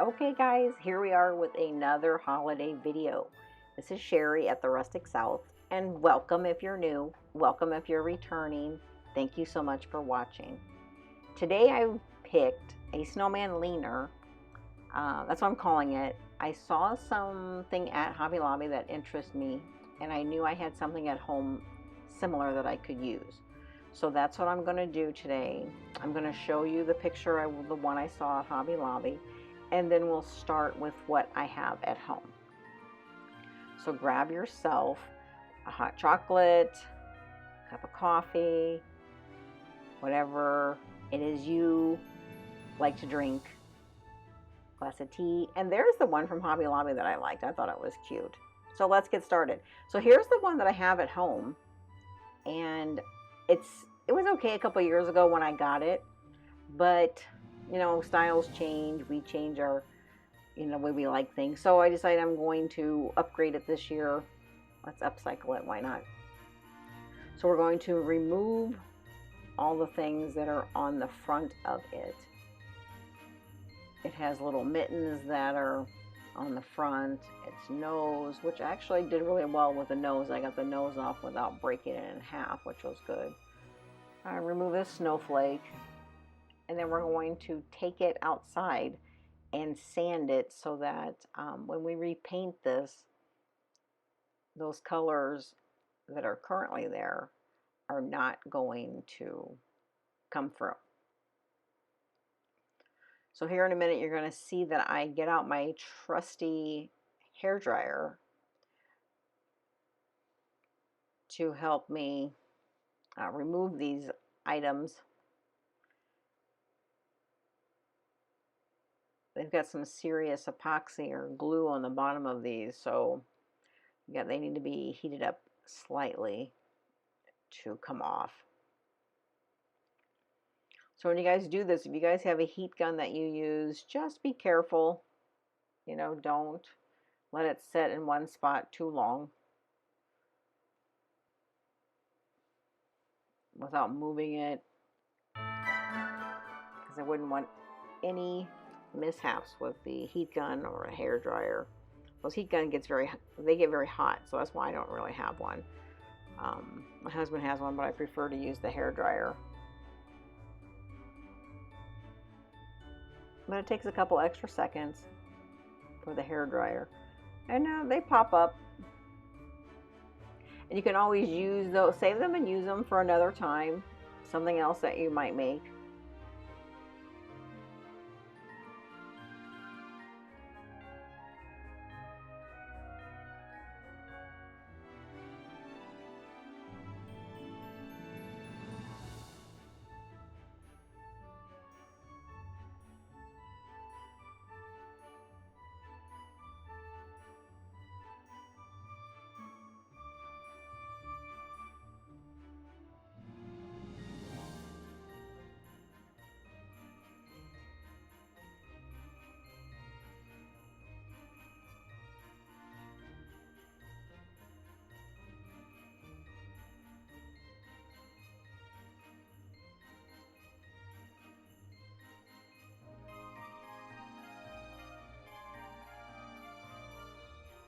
Okay guys, here we are with another holiday video. This is Sherry at the Rustic South, and welcome if you're new, welcome if you're returning. Thank you so much for watching. Today I picked a snowman leaner. That's what I'm calling it. I saw something at Hobby Lobby that interested me, and I knew I had something at home similar that I could use. So that's what I'm going to do today. I'm going to show you the picture of the one I saw at Hobby Lobby, and then we'll start with what I have at home. So grab yourself a hot chocolate, a cup of coffee, whatever it is you like to drink, glass of tea. And there's the one from Hobby Lobby that I liked. I thought it was cute. So let's get started. So here's the one that I have at home, and it was okay a couple years ago when I got it, but you know, styles change, we change our, the way we like things. So I decided I'm going to upgrade it this year. Let's upcycle it, why not? So we're going to remove all the things that are on the front of it. It has little mittens that are on the front, its nose, which actually did really well with the nose. I got the nose off without breaking it in half, which was good. I remove this snowflake, and then we're going to take it outside and sand it so that when we repaint this, those colors that are currently there are not going to come through. So here in a minute, you're going to see that I get out my trusty hair dryer to help me remove these items. They've got some serious epoxy or glue on the bottom of these, so they need to be heated up slightly to come off. So when you guys do this, if you guys have a heat gun that you use, just be careful. Don't let it sit in one spot too long without moving it, because I wouldn't want any mishaps with the heat gun or a hair dryer. Those heat gun get very hot, so that's why I don't really have one. My husband has one, but I prefer to use the hair dryer. But it takes a couple extra seconds for the hair dryer, and they pop up. And you can always use those, save them and use them for another time, something else that you might make.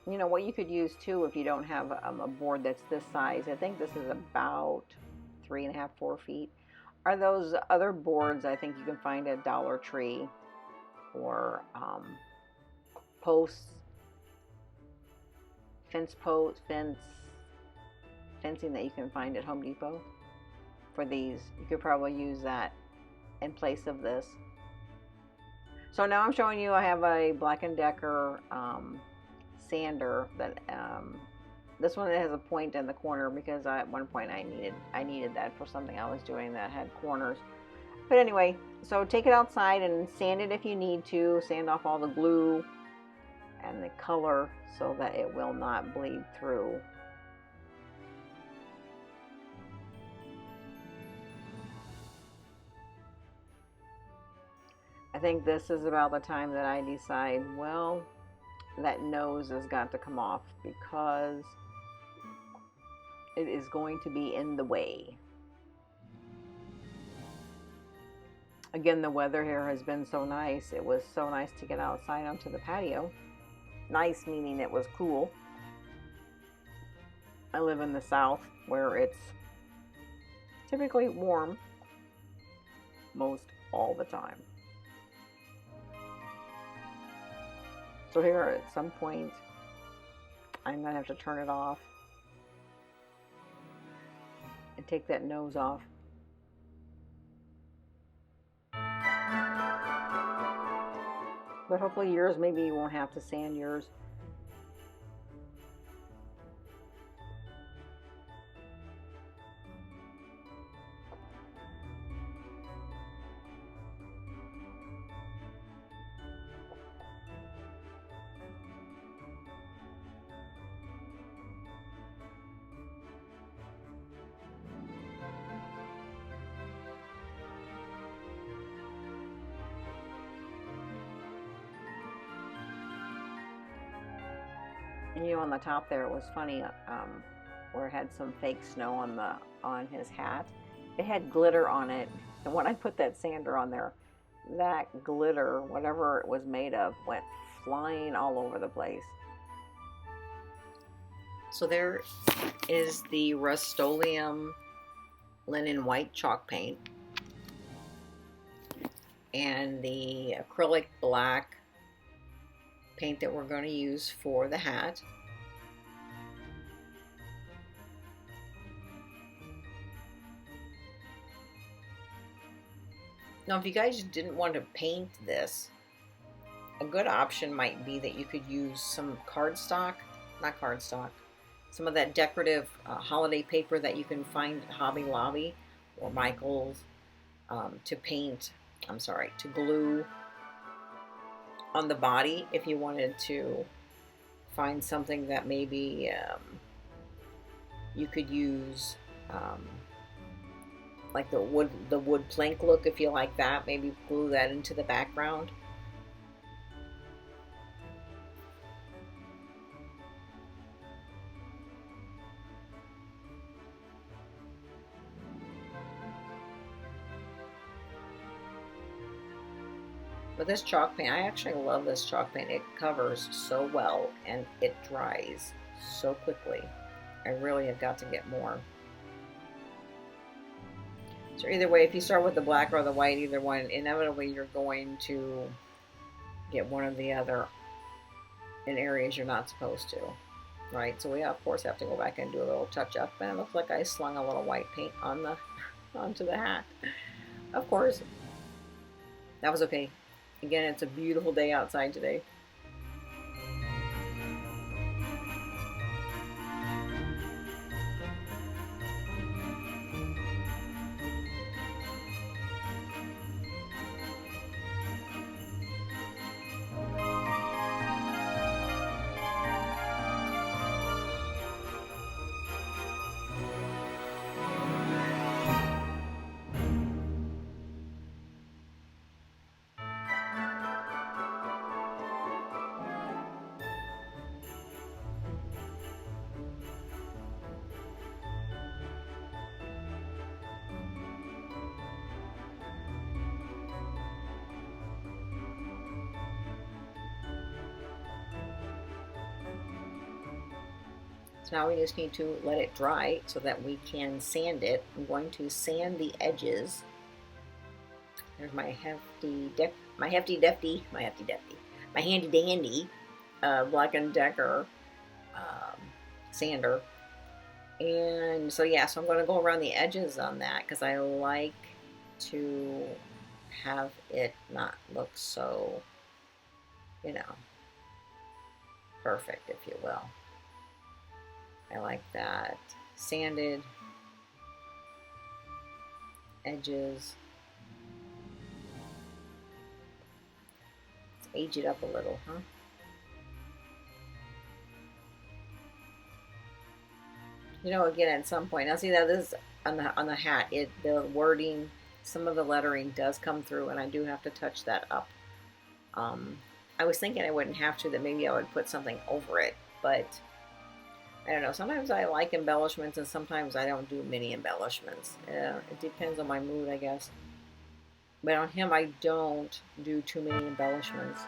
What you could use too, if you don't have a board that's this size, I think this is about 3.5, 4 feet, are those other boards I think you can find at Dollar Tree, or fencing that you can find at Home Depot for these. You could probably use that in place of this. So now I'm showing you I have a Black & Decker sander that this one has a point in the corner because at one point I needed that for something I was doing that had corners. But anyway, so take it outside and sand it if you need to. Sand off all the glue and the color so that it will not bleed through. I think this is about the time that I decide, well, that nose has got to come off because it is going to be in the way. Again, the weather here has been so nice. It was so nice to get outside onto the patio. Nice meaning it was cool. I live in the South where it's typically warm most all the time. So here at some point, I'm going to have to turn it off and take that nose off. But hopefully yours, maybe you won't have to sand yours. And on the top there, it was funny, where it had some fake snow on his hat. It had glitter on it, and when I put that sander on there, that glitter, whatever it was made of, went flying all over the place. So there is the Rust-Oleum linen white chalk paint and the acrylic black paint that we're going to use for the hat. Now, if you guys didn't want to paint this, a good option might be that you could use some cardstock, not cardstock, some of that decorative holiday paper that you can find at Hobby Lobby or Michael's to paint, to glue on the body if you wanted to find something that maybe you could use, like the wood plank look, if you like that, maybe glue that into the background. But this chalk paint, I actually love this chalk paint. It covers so well and it dries so quickly. I really have got to get more. So either way, if you start with the black or the white, either one, inevitably you're going to get one or the other in areas you're not supposed to, right? So we of course have to go back and do a little touch up. And it looks like I slung a little white paint on onto the hat. Of course, that was okay. Again, it's a beautiful day outside today. So now we just need to let it dry so that we can sand it. I'm going to sand the edges. There's my handy dandy Black & Decker sander. And so yeah, so I'm going to go around the edges on that because I like to have it not look so, perfect, if you will. I like that sanded edges. Let's age it up a little, huh? Again, at some point, now see that this is on the hat. The wording, some of the lettering does come through, and I do have to touch that up. I was thinking I wouldn't have to, that maybe I would put something over it, but I don't know. Sometimes I like embellishments, and sometimes I don't do many embellishments. It depends on my mood, I guess. But on him, I don't do too many embellishments.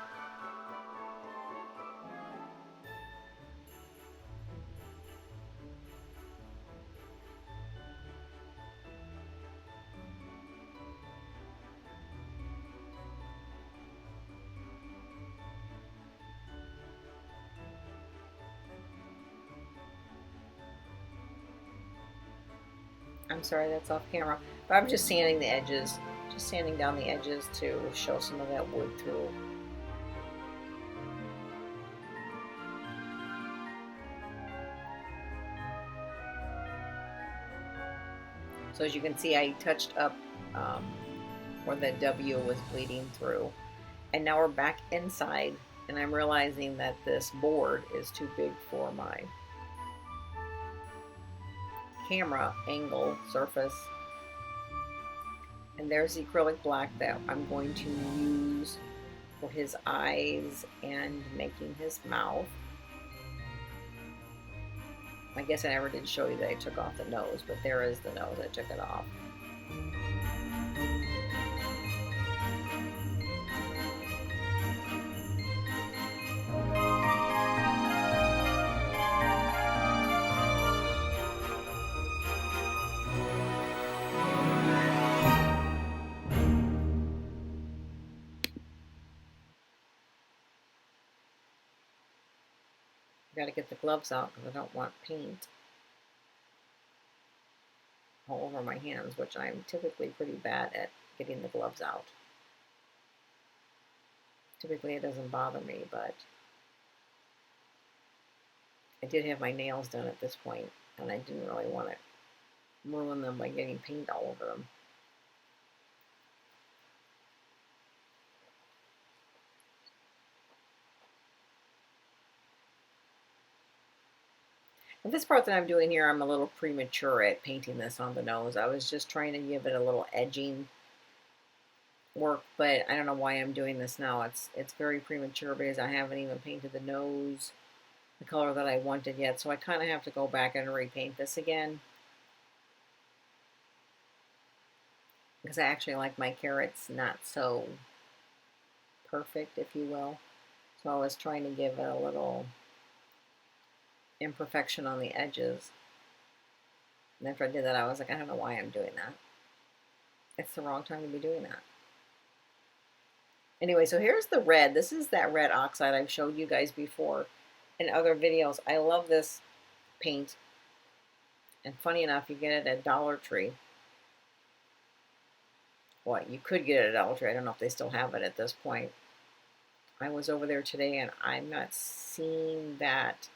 I'm sorry, that's off camera. But I'm just sanding the edges, just sanding down the edges to show some of that wood through. So as you can see, I touched up where the W was bleeding through. And now we're back inside, and I'm realizing that this board is too big for my camera angle surface. And there's the acrylic black that I'm going to use for his eyes and making his mouth. I guess I never did show you that I took off the nose, but there is the nose. I took it off. Got to get the gloves out because I don't want paint all over my hands, which I'm typically pretty bad at getting the gloves out. Typically it doesn't bother me, but I did have my nails done at this point, and I didn't really want to ruin them by getting paint all over them. And this part that I'm doing here, I'm a little premature at painting this on the nose. I was just trying to give it a little edging work, but I don't know why I'm doing this now. It's very premature because I haven't even painted the nose the color that I wanted yet, so I kind of have to go back and repaint this again because I actually like my carrots not so perfect, if you will. So I was trying to give it a little imperfection on the edges. And after I did that, I was like, I don't know why I'm doing that. It's the wrong time to be doing that. Anyway, so here's the red. This is that red oxide I've showed you guys before in other videos. I love this paint. And funny enough, you get it at Dollar Tree. Well, you could get it at Dollar Tree. I don't know if they still have it at this point. I was over there today and I'm not seeing that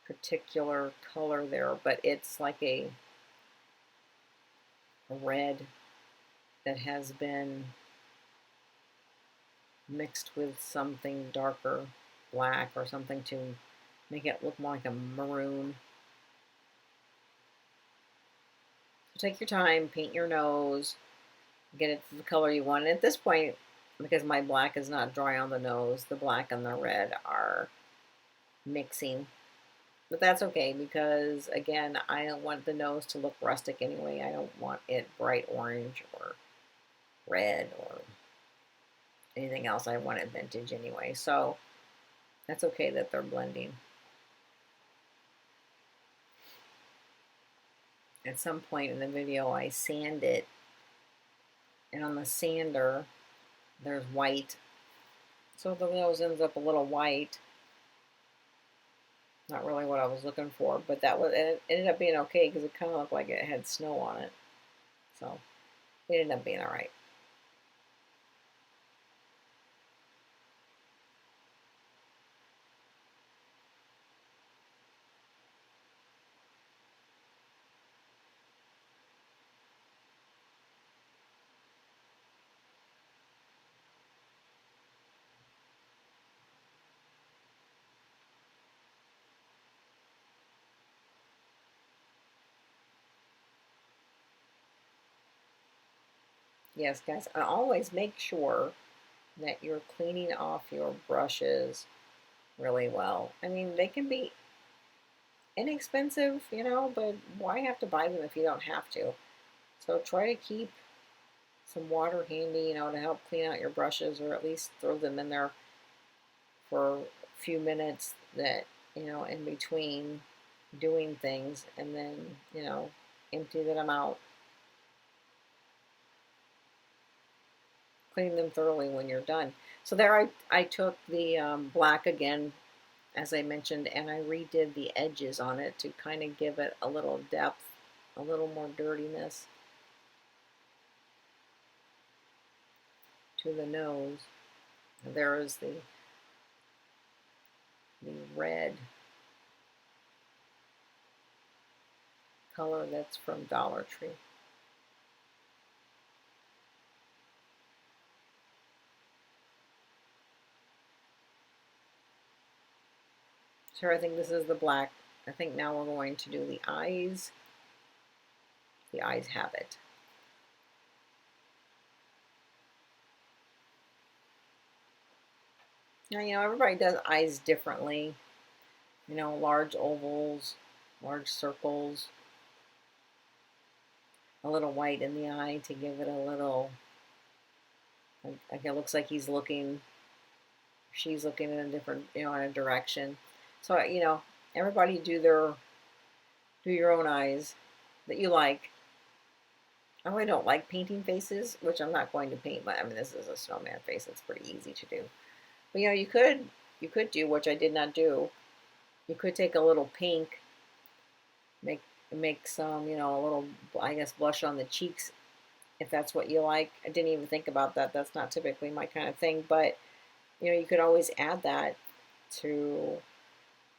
particular color there, but it's like a red that has been mixed with something darker, black or something to make it look more like a maroon. So take your time, paint your nose, get it to the color you want. And at this point, because my black is not dry on the nose, the black and the red are mixing. But that's okay because, again, I don't want the nose to look rustic anyway. I don't want it bright orange or red or anything else. I want it vintage anyway. So that's okay that they're blending. At some point in the video, I sand it. And on the sander, there's white. So the nose ends up a little white. Not really what I was looking for, but it ended up being okay because it kind of looked like it had snow on it. So it ended up being all right. Yes, guys, and always make sure that you're cleaning off your brushes really well. I mean, they can be inexpensive, you know, but why have to buy them if you don't have to? So try to keep some water handy, you know, to help clean out your brushes, or at least throw them in there for a few minutes that, you know, in between doing things, and then, you know, empty them out. Clean them thoroughly when you're done. So there I took the black again, as I mentioned, and I redid the edges on it to kind of give it a little depth, a little more dirtiness to the nose. And there is the red color that's from Dollar Tree. So I think this is the black. I think now we're going to do the eyes. The eyes have it. Now, you know, everybody does eyes differently. You know, large ovals, large circles, a little white in the eye to give it a little, like it looks like he's looking, she's looking in a different, you know, in a direction. So, you know, everybody do your own eyes that you like. I really don't like painting faces, which I'm not going to paint, but I mean, this is a snowman face. It's pretty easy to do. But, you know, you could do, which I did not do. You could take a little pink, make some, you know, a little, I guess, blush on the cheeks, if that's what you like. I didn't even think about that. That's not typically my kind of thing, but, you know, you could always add that to,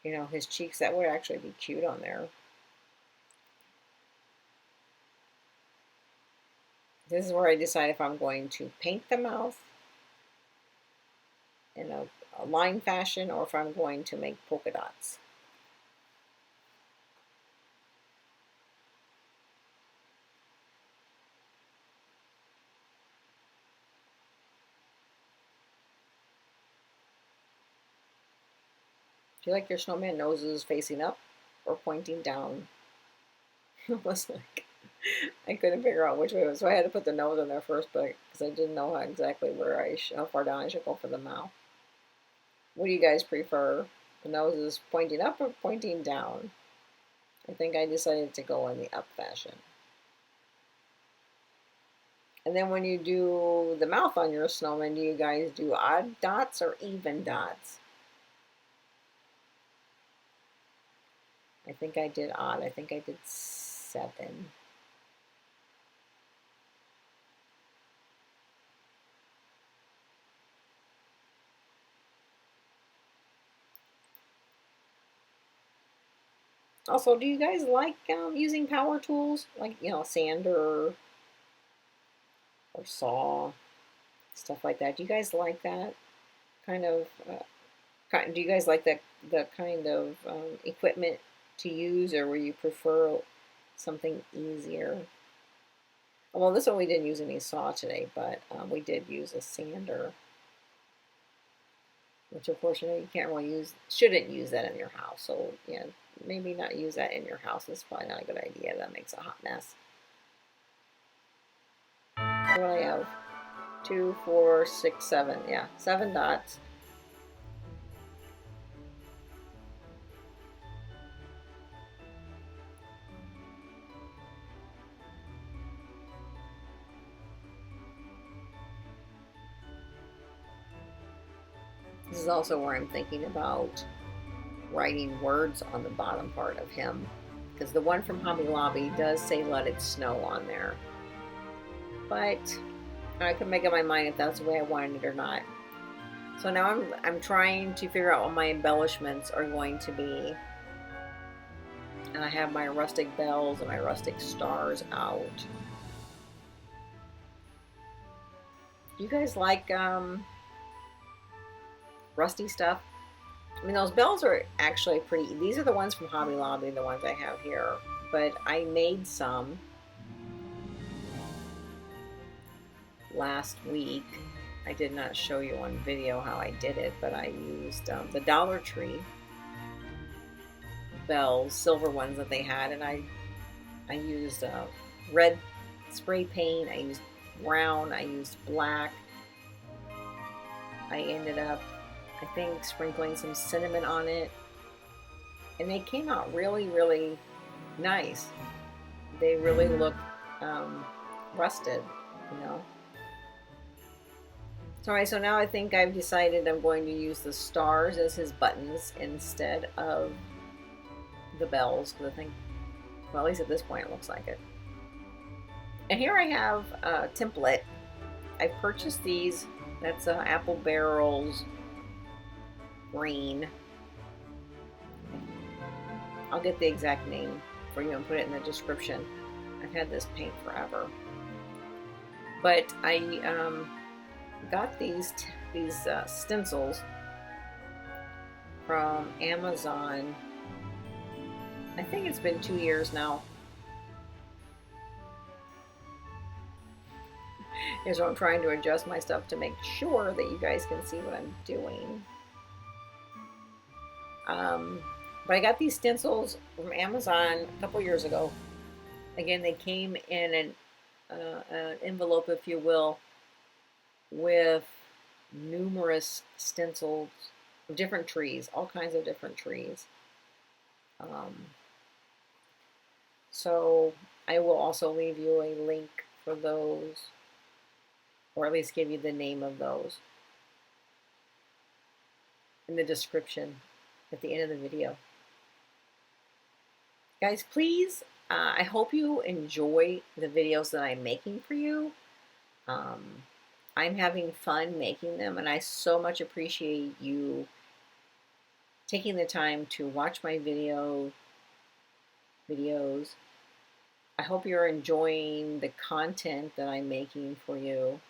you know, his cheeks. That would actually be cute on there. This is where I decide if I'm going to paint the mouth in a line fashion, or if I'm going to make polka dots. Do you like your snowman noses facing up or pointing down? It was like, I couldn't figure out which way it was, so I had to put the nose in there first, but because I didn't know exactly where how far down I should go for the mouth. What do you guys prefer? The nose is pointing up or pointing down? I think I decided to go in the up fashion. And then when you do the mouth on your snowman, do you guys do odd dots or even dots? I think I did odd. I think I did 7. Also, do you guys like using power tools, like, you know, sander or saw, stuff like that? Do you guys like that kind of? Do you guys like the kind of equipment to use, or would you prefer something easier? Well, this one we didn't use any saw today, but we did use a sander, which of course, you know, you can't really shouldn't use that in your house. So, you know, maybe not use that in your house. It's probably not a good idea. That makes a hot mess. What do I have? 2, 4, 6, 7. Yeah, 7 dots. This is also where I'm thinking about writing words on the bottom part of him, because the one from Hobby Lobby does say "Let It Snow" on there, but I could make up my mind if that's the way I wanted it or not. So now I'm trying to figure out what my embellishments are going to be, and I have my rustic bells and my rustic stars out. Do you guys like rusty stuff? I mean, those bells are actually pretty. These are the ones from Hobby Lobby, the ones I have here. But I made some last week. I did not show you on video how I did it, but I used the Dollar Tree bells, silver ones that they had, and I used red spray paint. I used brown, I used black. I ended up, I think, sprinkling some cinnamon on it. And they came out really, really nice. They really look rusted, you know. So, all right, so now I think I've decided I'm going to use the stars as his buttons instead of the bells, because I think, well, at least at this point it looks like it. And here I have a template. I've purchased these. That's Apple Barrels green. I'll get the exact name for you and put it in the description. I've had this paint forever. But I got these stencils from Amazon. I think it's been 2 years now. And so I'm trying to adjust my stuff to make sure that you guys can see what I'm doing. But I got these stencils from Amazon a couple years ago. Again, they came in an envelope, if you will, with numerous stencils of different trees, all kinds of different trees. So I will also leave you a link for those, or at least give you the name of those in the description at the end of the video. Guys, please, I hope you enjoy the videos that I'm making for you. I'm having fun making them, and I so much appreciate you taking the time to watch my videos. I hope you're enjoying the content that I'm making for you.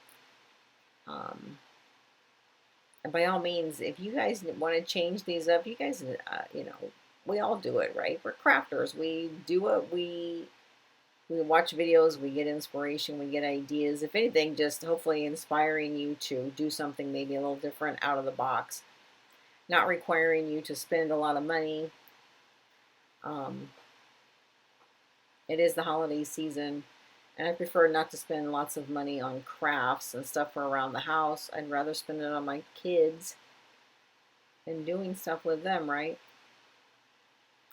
And by all means, if you guys want to change these up, you guys, you know, we all do it, right? We're crafters. We do it. We watch videos, we get inspiration, we get ideas. If anything, just hopefully inspiring you to do something maybe a little different out of the box. Not requiring you to spend a lot of money. It is the holiday season, and I prefer not to spend lots of money on crafts and stuff for around the house. I'd rather spend it on my kids and doing stuff with them, right?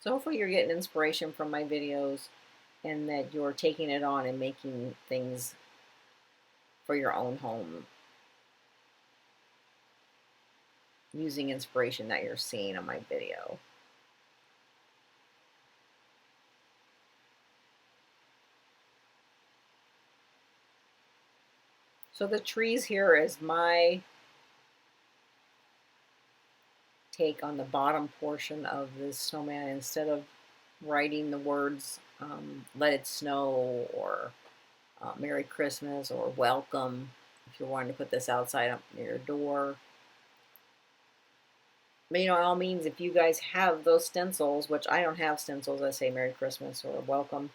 So hopefully you're getting inspiration from my videos, and that you're taking it on and making things for your own home using inspiration that you're seeing on my video. So the trees here is my take on the bottom portion of this snowman. Instead of writing the words let it snow, or Merry Christmas, or welcome, if you're wanting to put this outside up near your door. But, you know, by all means, if you guys have those stencils, which I don't have stencils that say Merry Christmas or welcome,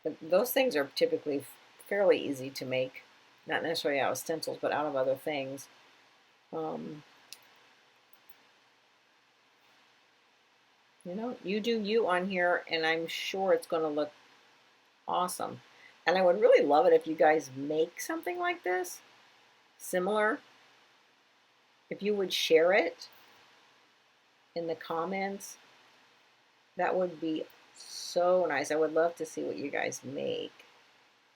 but those things are typically fairly easy to make. Not necessarily out of stencils, but out of other things. You know, you do you on here, and I'm sure it's going to look awesome. And I would really love it if you guys make something like this, similar. If you would share it in the comments, that would be so nice. I would love to see what you guys make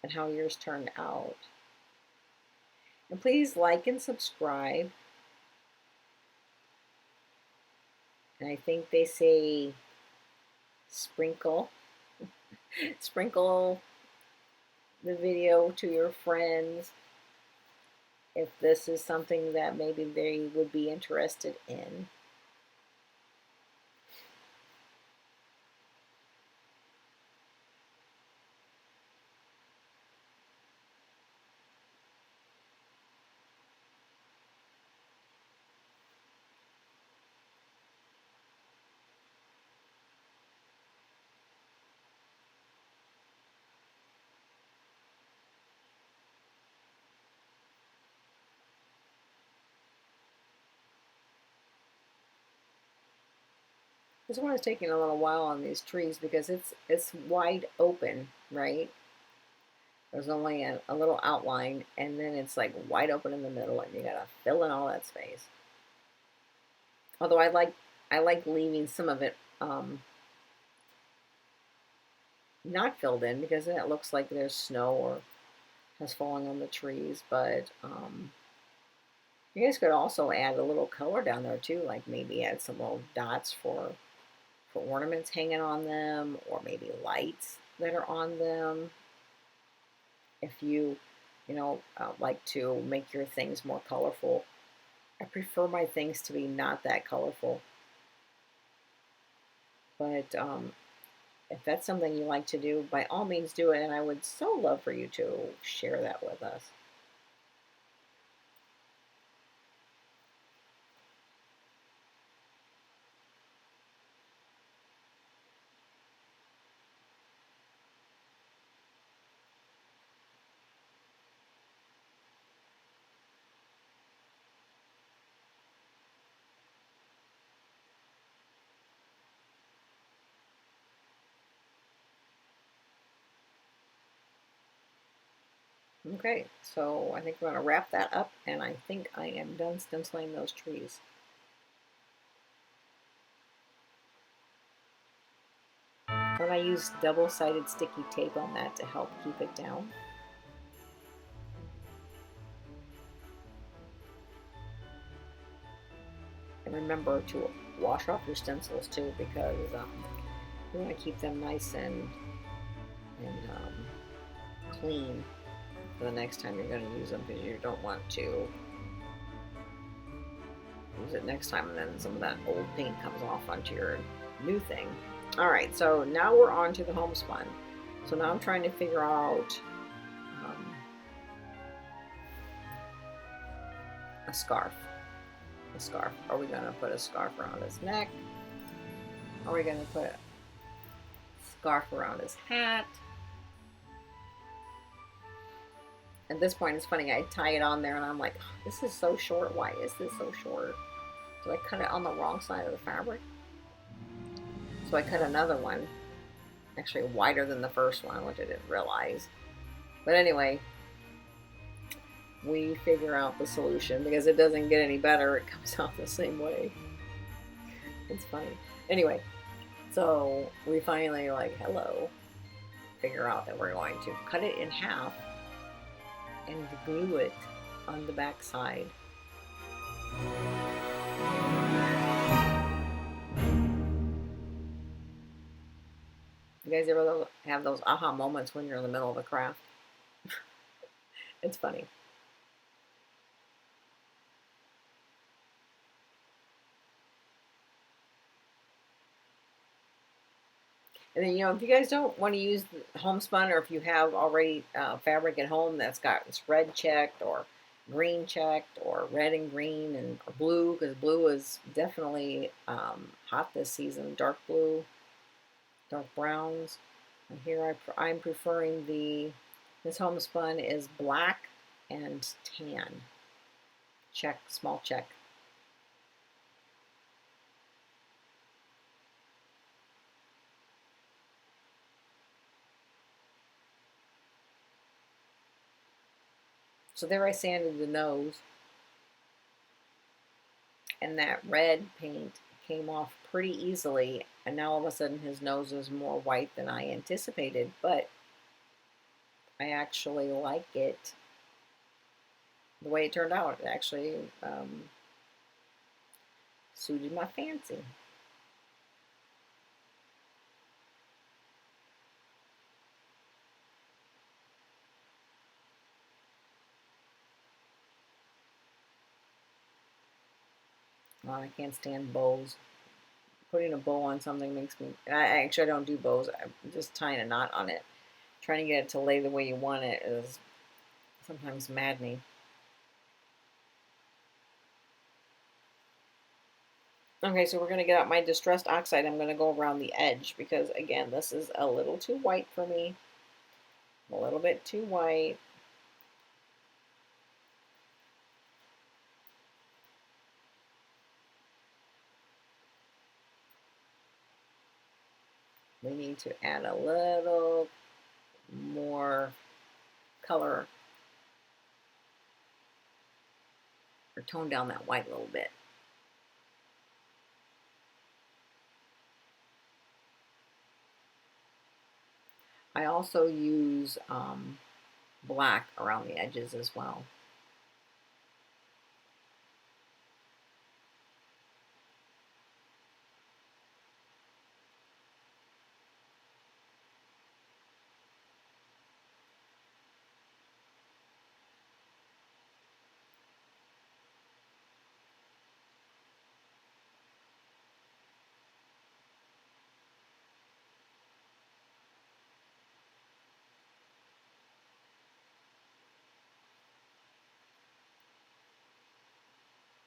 and how yours turned out. And please like and subscribe. And I think they say sprinkle sprinkle the video to your friends if this is something that maybe they would be interested in. This one is taking a little while on these trees because it's wide open, right? There's only a little outline, and then it's like wide open in the middle, and you gotta fill in all that space. Although I like leaving some of it not filled in, because then it looks like there's snow or has fallen on the trees. But you guys could also add a little color down there too, like maybe add some little dots for ornaments hanging on them, or maybe lights that are on them. If you like to make your things more colorful. I prefer my things to be not that colorful. But if that's something you like to do, by all means do it, and I would so love for you to share that with us. Okay, so I think we're going to wrap that up, and I think I am done stenciling those trees. And I use double-sided sticky tape on that to help keep it down. And remember to wash off your stencils too, because you want to keep them nice and clean for the next time you're going to use them, because you don't want to use it next time and then some of that old paint comes off onto your new thing. All right, so now we're on to the homespun. So now I'm trying to figure out a scarf. A scarf. Are we going to put a scarf around his neck? Are we going to put a scarf around his hat? At this point, it's funny, I tie it on there and I'm like, oh, this is so short. Why is this so short? So I cut it on the wrong side of the fabric. So I cut another one, actually wider than the first one, which I didn't realize. But anyway, we figure out the solution, because it doesn't get any better. It comes out the same way. It's funny. Anyway, so we finally, like, figure out that we're going to cut it in half and glue it on the back side. You guys ever have those aha moments when you're in the middle of a craft? It's funny. And then, if you guys don't want to use homespun, or if you have already fabric at home that's got it's red checked or green checked, or red and green and blue, because blue is definitely hot this season, dark blue, dark browns. And here I'm preferring this homespun is black and tan. Check, small check. So there I sanded the nose, and that red paint came off pretty easily, and now all of a sudden his nose is more white than I anticipated, but I actually like it the way it turned out. It actually suited my fancy. Well, I can't stand bows. Putting a bow on something makes me... I don't do bows. I'm just tying a knot on it. Trying to get it to lay the way you want it is sometimes maddening. Okay, so we're going to get out my distressed oxide. I'm going to go around the edge, because, again, this is a little too white for me. A little bit too white. We need to add a little more color or tone down that white a little bit. I also use black around the edges as well.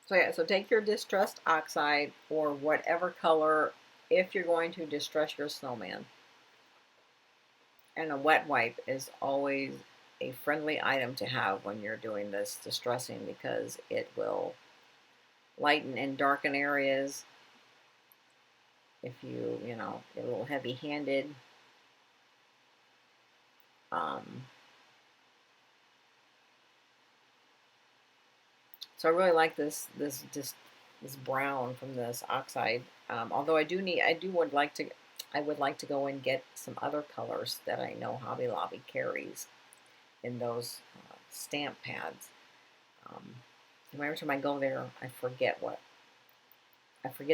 So yeah, so take your distressed oxide or whatever color if you're going to distress your snowman. And a wet wipe is always a friendly item to have when you're doing this distressing because it will lighten and darken areas. If you get a little heavy-handed. So I really like this brown from this oxide. Although I would like to go and get some other colors that I know Hobby Lobby carries in those stamp pads. Every time I go there, I forget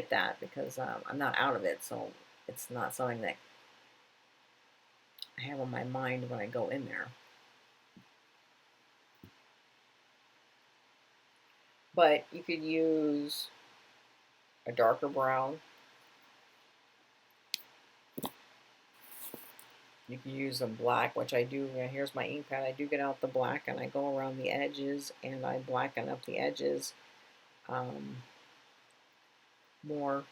that because I'm not out of it, so it's not something that I have on my mind when I go in there. But you could use a darker brown. You can use a black, which I do. Here's my ink pad. I do get out the black and I go around the edges and I blacken up the edges more.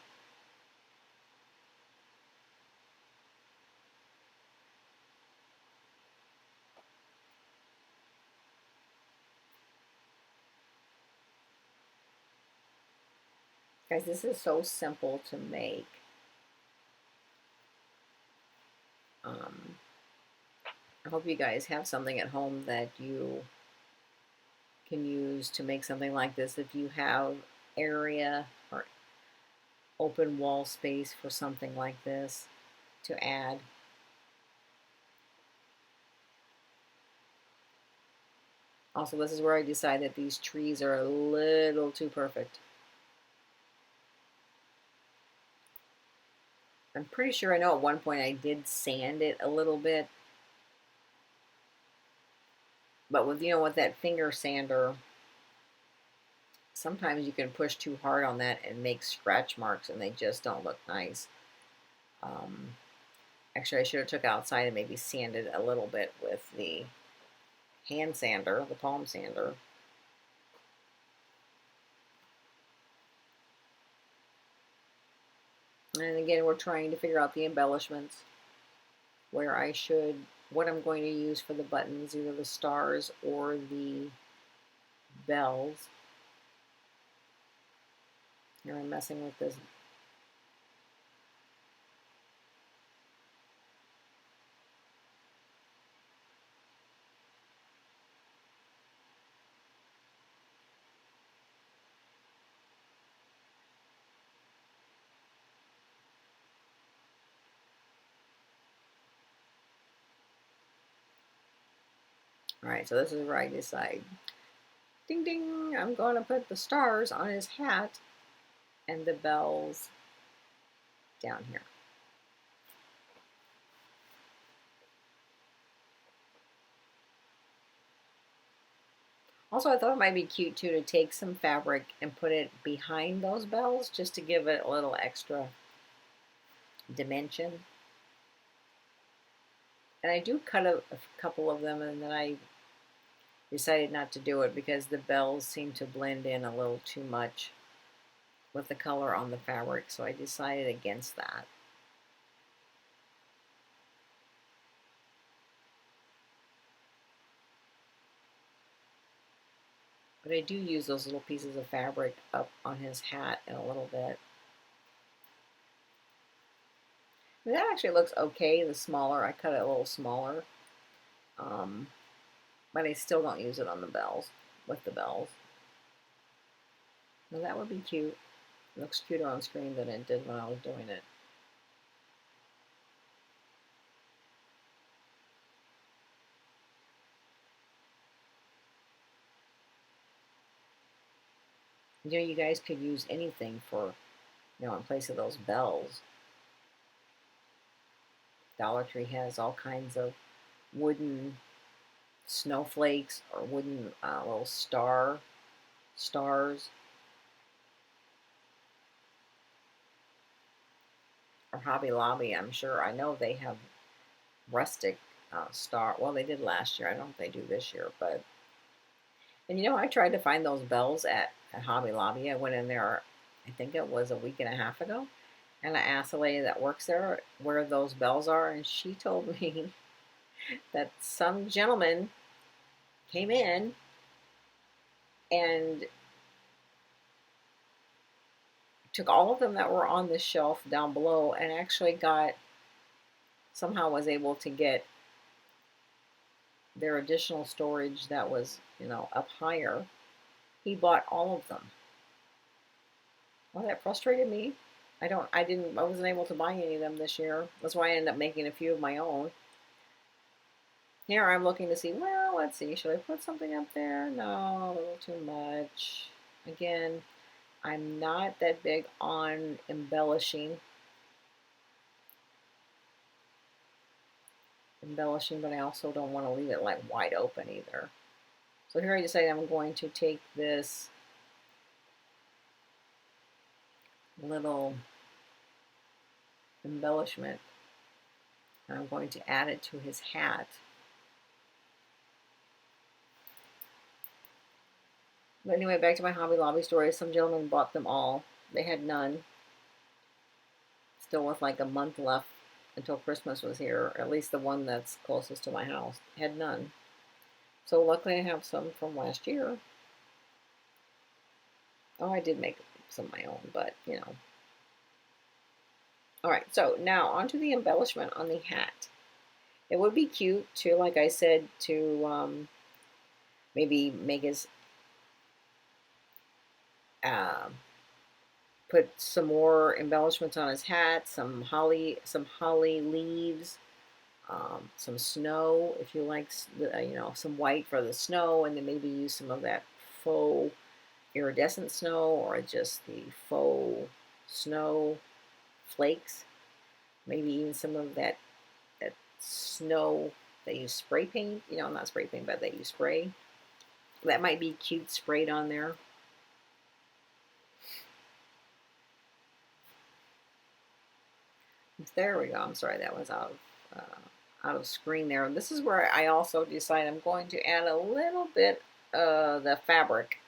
Guys, this is so simple to make. I hope you guys have something at home that you can use to make something like this. If you have area or open wall space for something like this to add. Also, this is where I decide that these trees are a little too perfect. I'm pretty sure I know at one point I did sand it a little bit. But with that finger sander, sometimes you can push too hard on that and make scratch marks and they just don't look nice. Actually, I should have took outside and maybe sanded a little bit with the hand sander, the palm sander. And again, we're trying to figure out the embellishments, what I'm going to use for the buttons, either the stars or the bells. Here I'm messing with this. Alright, so this is where I decide. Ding ding! I'm going to put the stars on his hat and the bells down here. Also, I thought it might be cute too to take some fabric and put it behind those bells just to give it a little extra dimension. And I do cut a couple of them, and then I decided not to do it because the bells seem to blend in a little too much with the color on the fabric, so I decided against that. But I do use those little pieces of fabric up on his hat in a little bit. That actually looks okay, the smaller. I cut it a little smaller. But I still don't use it on the bells, with the bells. Now that would be cute. It looks cuter on screen than it did when I was doing it. You know, you guys could use anything for, you know, in place of those bells. Dollar Tree has all kinds of wooden snowflakes or wooden little stars. Or Hobby Lobby, I'm sure. I know they have rustic star. Well, they did last year. I don't know if they do this year, but. And you know, I tried to find those bells at Hobby Lobby. I went in there, I think it was a week and a half ago, and I asked the lady that works there where those bells are, and she told me that some gentleman came in and took all of them that were on the shelf down below and actually somehow was able to get their additional storage that was, you know, up higher. He bought all of them. Well, that frustrated me. I wasn't able to buy any of them this year. That's why I ended up making a few of my own. Here I'm looking to see, well, let's see, should I put something up there? No, a little too much. Again, I'm not that big on embellishing, but I also don't want to leave it like wide open either. So here I decided I'm going to take this little embellishment and I'm going to add it to his hat. But anyway, back to my Hobby Lobby story. Some gentleman bought them all. They had none. Still with like a month left until Christmas was here. At least the one that's closest to my house had none. So luckily I have some from last year. Oh, I did make some of my own, but you know. Alright, so now onto the embellishment on the hat. It would be cute to, like I said, to maybe make his put some more embellishments on his hat, some holly leaves, some snow if you like, you know, some white for the snow, and then maybe use some of that faux iridescent snow or just the faux snow flakes. Maybe even some of that snow that you spray paint. You know, not spray paint, but that you spray. That might be cute sprayed on there. There we go. I'm sorry, that was out of screen there. This is where I also decide I'm going to add a little bit of the fabric.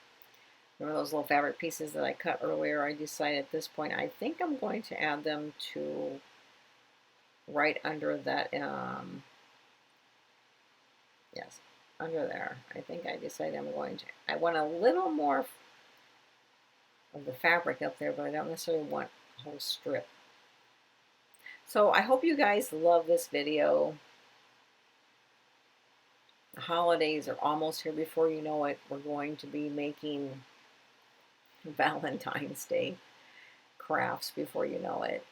Remember those little fabric pieces that I cut earlier? I decide at this point I think I'm going to add them to right under that. Yes, under there. I think I decided I want a little more of the fabric up there, but I don't necessarily want a whole strip. So I hope you guys love this video. The holidays are almost here. Before you know it, we're going to be making Valentine's Day crafts before you know it.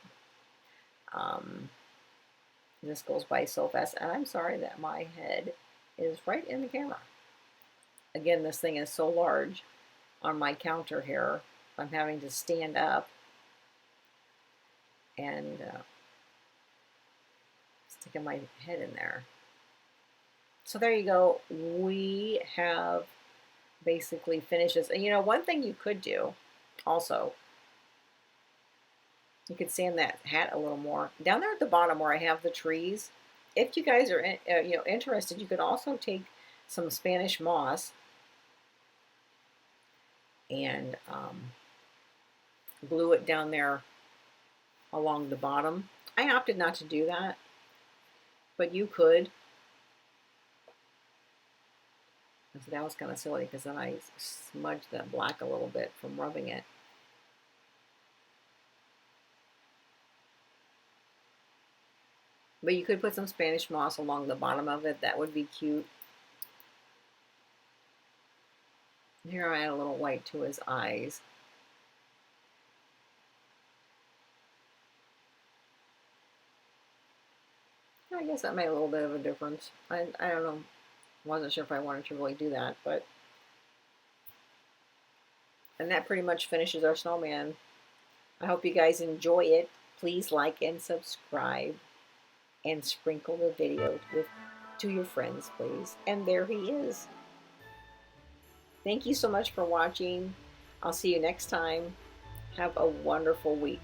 This goes by so fast, and I'm sorry that my head is right in the camera. Again, this thing is so large on my counter here, I'm having to stand up and sticking my head in there. So there you go. We have basically finished this. And you know, one thing you could do also, you could sand that hat a little more. Down there at the bottom where I have the trees, if you guys are you know, interested, you could also take some Spanish moss and glue it down there along the bottom. I opted not to do that, but you could. So that was kind of silly because then I smudged that black a little bit from rubbing it. But you could put some Spanish moss along the bottom of it. That would be cute. Here I add a little white to his eyes. I guess that made a little bit of a difference. I don't know. Wasn't sure if I wanted to really do that, but. And that pretty much finishes our snowman. I hope you guys enjoy it. Please like and subscribe. And sprinkle the video to your friends, please. And there he is. Thank you so much for watching. I'll see you next time. Have a wonderful week.